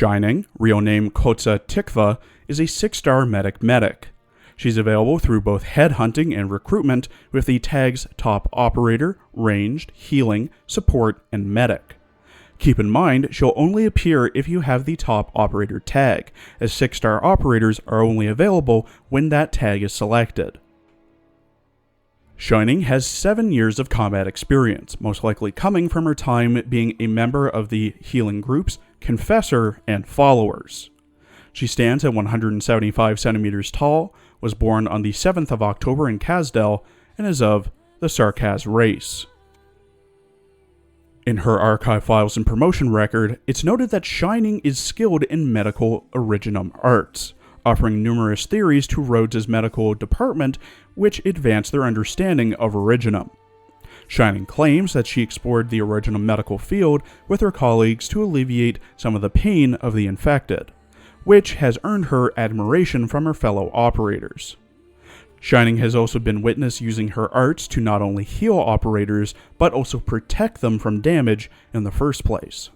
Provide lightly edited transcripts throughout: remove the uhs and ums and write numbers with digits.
Shining, real name Kotsa Tikva, is a 6-star medic. She's available through both headhunting and recruitment with the tags Top Operator, Ranged, Healing, Support, and Medic. Keep in mind, she'll only appear if you have the Top Operator tag, as 6-star operators are only available when that tag is selected. Shining has 7 years of combat experience, most likely coming from her time being a member of the healing groups Confessor and Followers. She stands at 175 centimeters tall, was born on the 7th of October in Kazdel, and is of the Sarkaz race. In her archive files and promotion record, it's noted that Shining is skilled in medical originum arts, offering numerous theories to Rhodes' medical department which advance their understanding of originum. Shining claims that she explored the originum medical field with her colleagues to alleviate some of the pain of the infected, which has earned her admiration from her fellow operators. Shining has also been witnessed using her arts to not only heal operators, but also protect them from damage in the first place.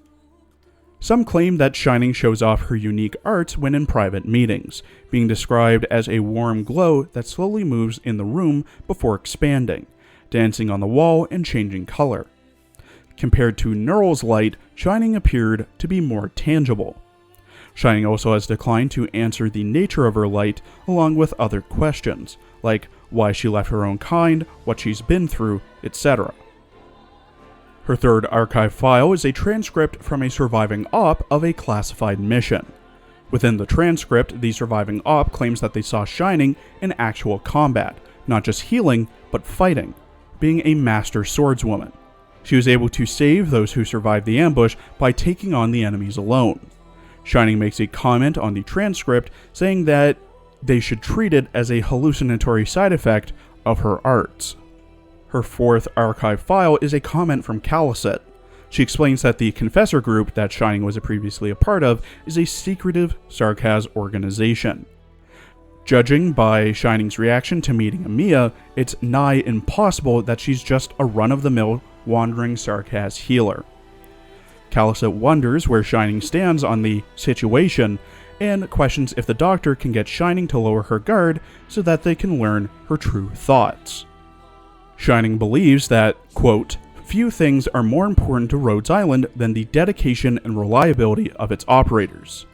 Some claim that Shining shows off her unique arts when in private meetings, being described as a warm glow that slowly moves in the room before expanding, dancing on the wall and changing color. Compared to Neural's light, Shining appeared to be more tangible. Shining also has declined to answer the nature of her light, along with other questions, like why she left her own kind, what she's been through, etc. Her third archive file is a transcript from a surviving op of a classified mission. Within the transcript, the surviving op claims that they saw Shining in actual combat, not just healing, but fighting, being a master swordswoman. She was able to save those who survived the ambush by taking on the enemies alone. Shining makes a comment on the transcript saying that they should treat it as a hallucinatory side effect of her arts. Her fourth archive file is a comment from Calicut. She explains that the Confessor group that Shining was previously a part of is a secretive Sarkaz organization. Judging by Shining's reaction to meeting Amiya, it's nigh impossible that she's just a run-of-the-mill wandering Sarkaz healer. Calicut wonders where Shining stands on the situation and questions if the doctor can get Shining to lower her guard so that they can learn her true thoughts. Shining believes that, quote, few things are more important to Rhodes Island than the dedication and reliability of its operators.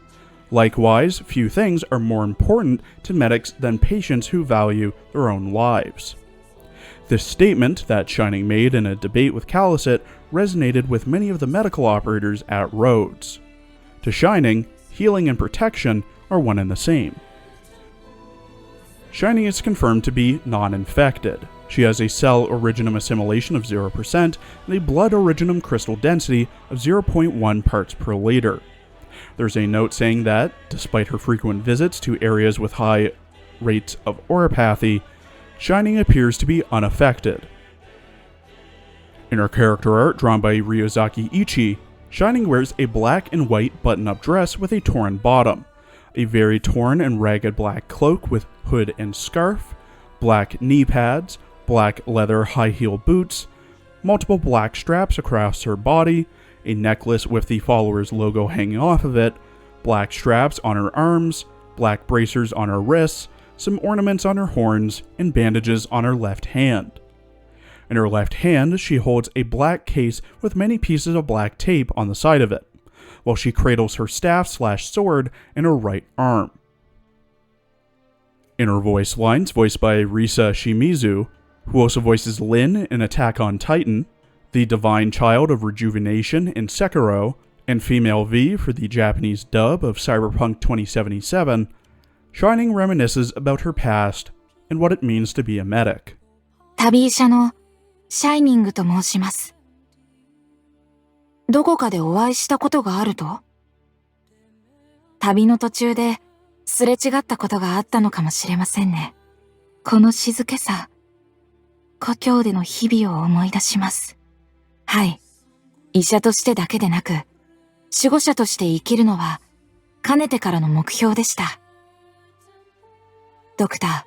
Likewise, few things are more important to medics than patients who value their own lives. This statement that Shining made in a debate with Calicut resonated with many of the medical operators at Rhodes. To Shining, healing and protection are one and the same. Shining is confirmed to be non-infected. She has a cell originum assimilation of 0% and a blood originum crystal density of 0.1 parts per liter. There's a note saying that, despite her frequent visits to areas with high rates of oropathy, Shining appears to be unaffected. In her character art drawn by Ryozaki Ichi, Shining wears a black and white button-up dress with a torn bottom, a very torn and ragged black cloak with hood and scarf, black knee pads, black leather high-heel boots, multiple black straps across her body, a necklace with the Followers logo hanging off of it, black straps on her arms, black bracers on her wrists, some ornaments on her horns, and bandages on her left hand. In her left hand, she holds a black case with many pieces of black tape on the side of it, while she cradles her staff/sword in her right arm. In her voice lines, voiced by Risa Shimizu, who also voices Lin in Attack on Titan, the Divine Child of Rejuvenation in Sekiro, and Female V for the Japanese dub of Cyberpunk 2077, Shining reminisces about her past and what it means to be a medic. 旅医者のシャイニングと申します。どこかでお会いしたことがあると？旅の途中ですれ違ったことがあったのかもしれませんね。この静けさ、故郷での日々を思い出します。はい。医者としてだけでなく、守護者として生きるのは、かねてからの目標でした。ドクター、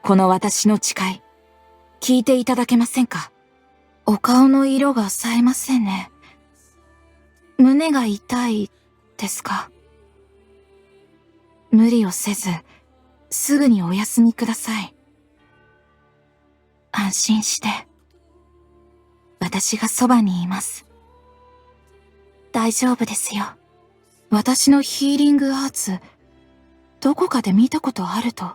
この私の誓い、聞いていただけませんか？お顔の色が冴えませんね。胸が痛いですか？無理をせず、すぐにお休みください。安心して。私がそばにいます。大丈夫ですよ。私のヒーリングアーツ、どこかで見たことあると。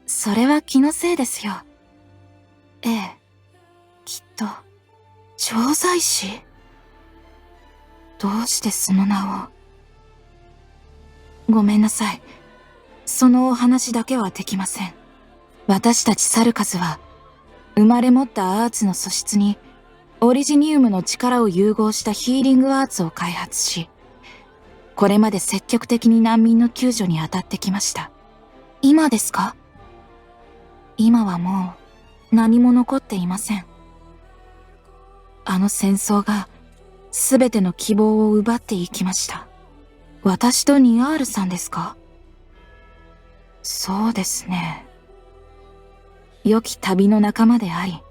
それは気のせいですよ。ええ、きっと、調剤師？どうしてその名を。ごめんなさい。そのお話だけはできません。私たちサルカズは、生まれ持ったアーツの素質に、オリジニウムの力を融合したヒーリングアーツを開発し、これまで積極的に難民の救助に当たってきました。今ですか？今はもう何も残っていません。あの戦争がすべての希望を奪っていきました。私とニアールさんですか？そうですね。良き旅の仲間であり、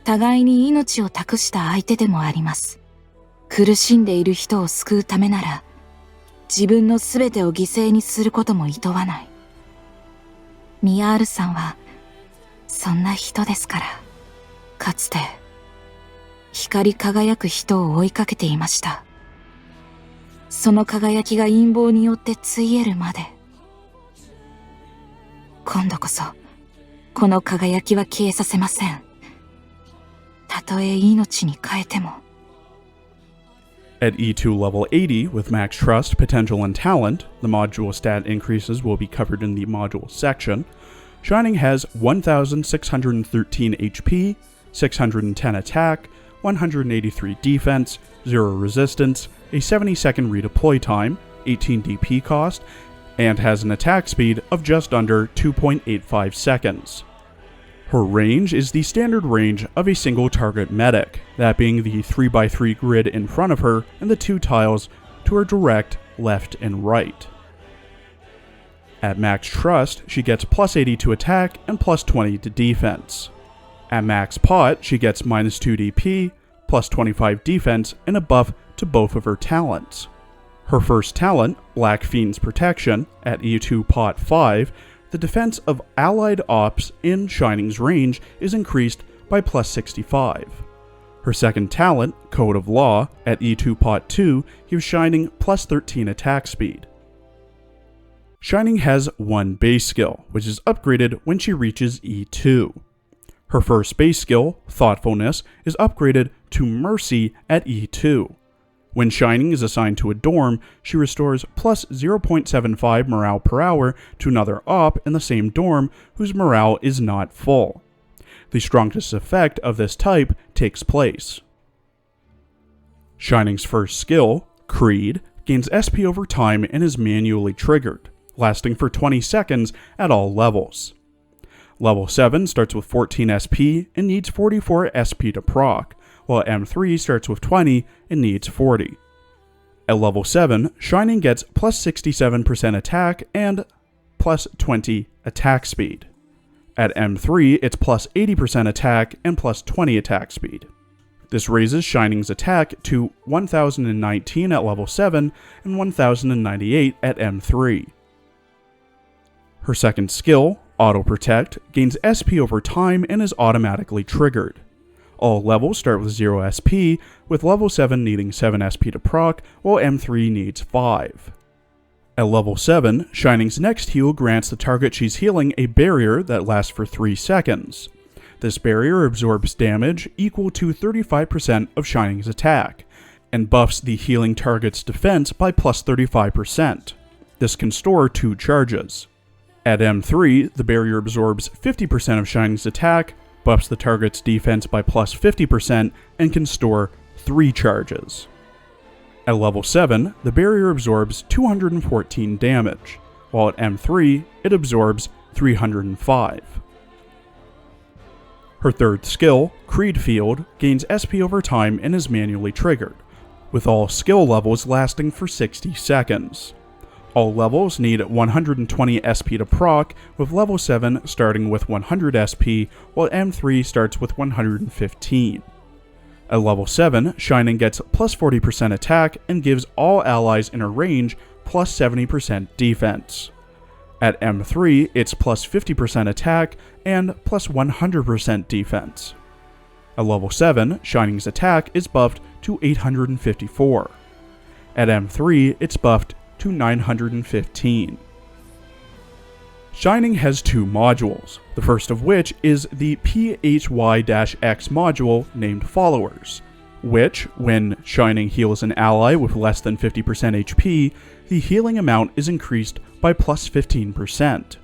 互いに命を託した相手でもあります。苦しんでいる人を救うためなら、自分のすべてを犠牲にすることも厭わない。ニアールさんは、そんな人ですから、かつて、光り輝く人を追いかけていました。その輝きが陰謀によってついえるまで。今度こそ、この輝きは消えさせません。たとえ命に変えても。At E2 level 80 with max trust, potential, and talent, the module stat increases will be covered in the module section. Shining has 1,613 HP, 610 attack, 183 defense, 0 resistance, a 70-second redeploy time, 18 DP cost, and has an attack speed of just under 2.85 seconds. Her range is the standard range of a single target medic, that being the 3x3 grid in front of her and the 2 tiles to her direct left and right. At max trust, she gets plus 80 to attack and plus 20 to defense. At max pot, she gets minus 2 DP, plus 25 defense, and a buff to both of her talents. Her first talent, Black Fiend's Protection, at E2 pot 5, the defense of allied ops in Shining's range is increased by plus 65. Her second talent, Code of Law, at E2 pot 2, gives Shining plus 13 attack speed. Shining has one base skill, which is upgraded when she reaches E2. Her first base skill, Thoughtfulness, is upgraded to Mercy at E2. When Shining is assigned to a dorm, she restores plus 0.75 morale per hour to another op in the same dorm whose morale is not full. The strongest effect of this type takes place. Shining's first skill, Creed, gains SP over time and is manually triggered, lasting for 20 seconds at all levels. Level 7 starts with 14 SP and needs 44 SP to proc, while M3 starts with 20 and needs 40. At level 7, Shining gets plus 67% attack and plus 20 attack speed. At M3, it's plus 80% attack and plus 20 attack speed. This raises Shining's attack to 1019 at level 7 and 1098 at M3. Her second skill, Auto Protect, gains SP over time and is automatically triggered. All levels start with 0 SP, with level 7 needing 7 SP to proc, while M3 needs 5. At level 7, Shining's next heal grants the target she's healing a barrier that lasts for 3 seconds. This barrier absorbs damage equal to 35% of Shining's attack, and buffs the healing target's defense by plus 35%. This can store 2 charges. At M3, the barrier absorbs 50% of Shining's attack, buffs the target's defense by plus 50%, and can store 3 charges. At level 7, the barrier absorbs 214 damage, while at M3, it absorbs 305. Her third skill, Creed Field, gains SP over time and is manually triggered, with all skill levels lasting for 60 seconds. All levels need 120 SP to proc, with level 7 starting with 100 SP, while M3 starts with 115. At level 7, Shining gets plus 40% attack and gives all allies in her range plus 70% defense. At M3, it's plus 50% attack and plus 100% defense. At level 7, Shining's attack is buffed to 854. At M3, it's buffed to 915. Shining has two modules, the first of which is the PHY-X module named Followers, which, when Shining heals an ally with less than 50% HP, the healing amount is increased by plus 15%.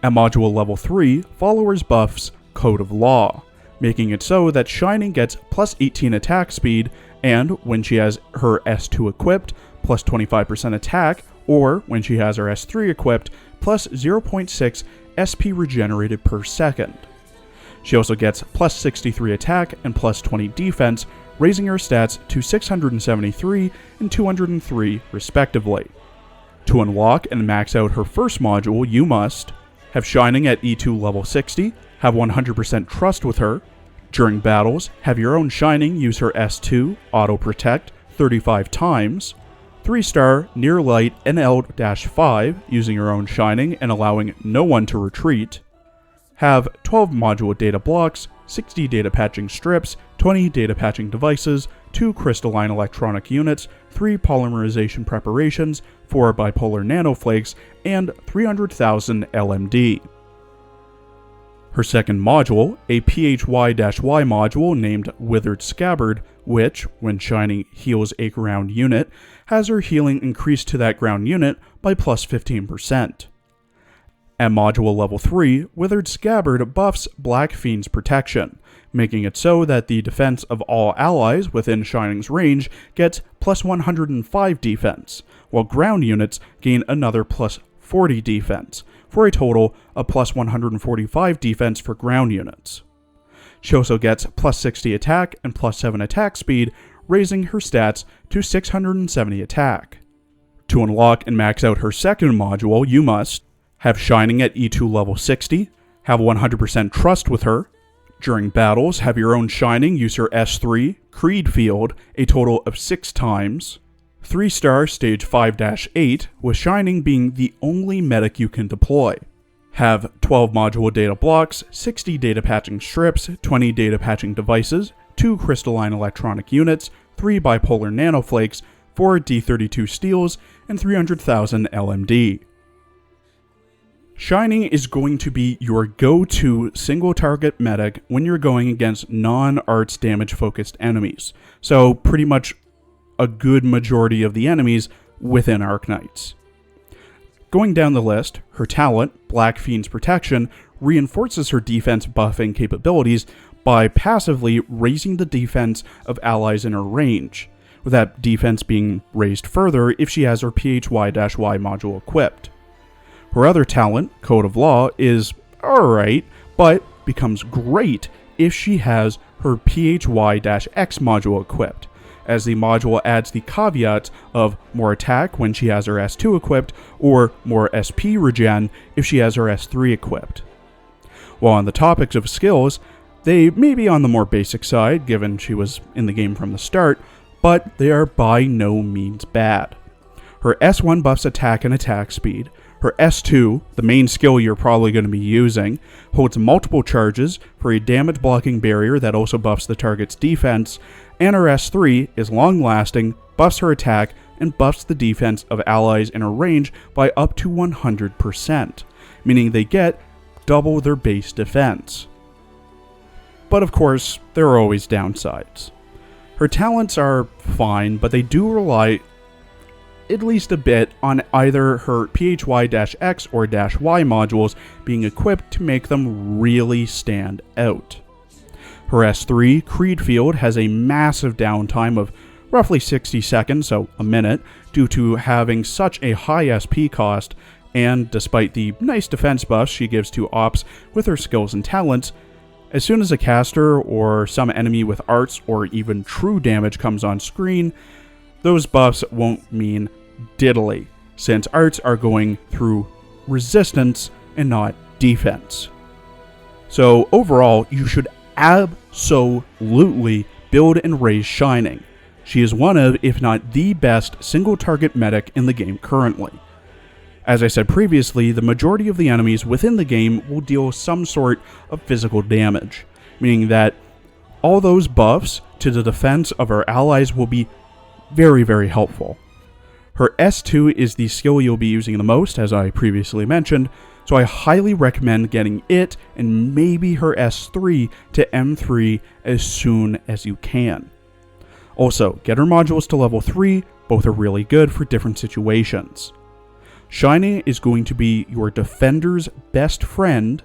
At module level 3, Followers buffs Code of Law, making it so that Shining gets plus 18 attack speed, and when she has her S2 equipped, plus 25% attack, or when she has her S3 equipped, plus 0.6 SP regenerated per second. She also gets plus 63 attack and plus 20 defense, raising her stats to 673 and 203 respectively. To unlock and max out her first module, you must have Shining at E2 level 60, have 100% trust with her. During battles, have your own Shining use her S2 auto protect 35 times. 3-star Near Light NL-5 using your own Shining and allowing no one to retreat. Have 12 module data blocks, 60 data patching strips, 20 data patching devices, 2 crystalline electronic units, 3 polymerization preparations, 4 bipolar nanoflakes, and 300,000 LMD. Her second module, a PHY-Y module named Withered Scabbard, which, when Shining heals a ground unit, has her healing increased to that ground unit by plus 15%. At module level 3, Withered Scabbard buffs Black Fiend's protection, making it so that the defense of all allies within Shining's range gets plus 105 defense, while ground units gain another plus 40 defense, for a total of plus 145 defense for ground units. She also gets plus 60 attack and plus 7 attack speed, raising her stats to 670 attack. To unlock and max out her second module, you must have Shining at E2 level 60, have 100% trust with her. During battles, have your own Shining use her S3, Creed Field, a total of 6 times. 3-star Stage 5-8, with Shining being the only medic you can deploy. Have 12 module data blocks, 60 data patching strips, 20 data patching devices, 2 crystalline electronic units, 3 bipolar nanoflakes, 4 D32 steels, and 300,000 LMD. Shining is going to be your go-to single-target medic when you're going against non-arts damage-focused enemies, so pretty much a good majority of the enemies within Arknights. Going down the list, her talent, Black Fiend's Protection, reinforces her defense buffing capabilities by passively raising the defense of allies in her range, with that defense being raised further if she has her PHY-Y module equipped. Her other talent, Code of Law, is alright, but becomes great if she has her PHY-X module equipped, as the module adds the caveat of more attack when she has her S2 equipped, or more SP regen if she has her S3 equipped. While on the topics of skills, they may be on the more basic side, given she was in the game from the start, but they are by no means bad. Her S1 buffs attack and attack speed. Her S2, the main skill you're probably going to be using, holds multiple charges for a damage blocking barrier that also buffs the target's defense, and her S3 is long-lasting, buffs her attack, and buffs the defense of allies in her range by up to 100%, meaning they get double their base defense. But of course, there are always downsides. Her talents are fine, but they do rely at least a bit on either her PHY-X or -Y modules being equipped to make them really stand out. Her S3, Creed Field, has a massive downtime of roughly 60 seconds, so a minute, due to having such a high SP cost, and despite the nice defense buffs she gives to ops with her skills and talents, as soon as a caster or some enemy with arts or even true damage comes on screen, those buffs won't mean diddly, since arts are going through resistance and not defense. So overall, you should absolutely build and raise Shining. She is one of, if not the best, single-target medic in the game currently. As I said previously, the majority of the enemies within the game will deal some sort of physical damage, meaning that all those buffs to the defense of our allies will be very, very helpful. Her S2 is the skill you'll be using the most, as I previously mentioned, so I highly recommend getting it and maybe her S3 to M3 as soon as you can. Also, get her modules to level 3, both are really good for different situations. Shining is going to be your defender's best friend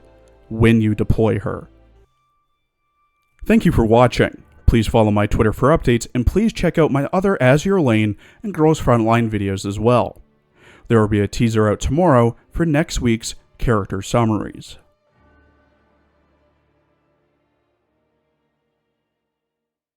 when you deploy her. Thank you for watching. Please follow my Twitter for updates, and please check out my other Azure Lane and Girls Frontline videos as well. There will be a teaser out tomorrow for next week's character summaries.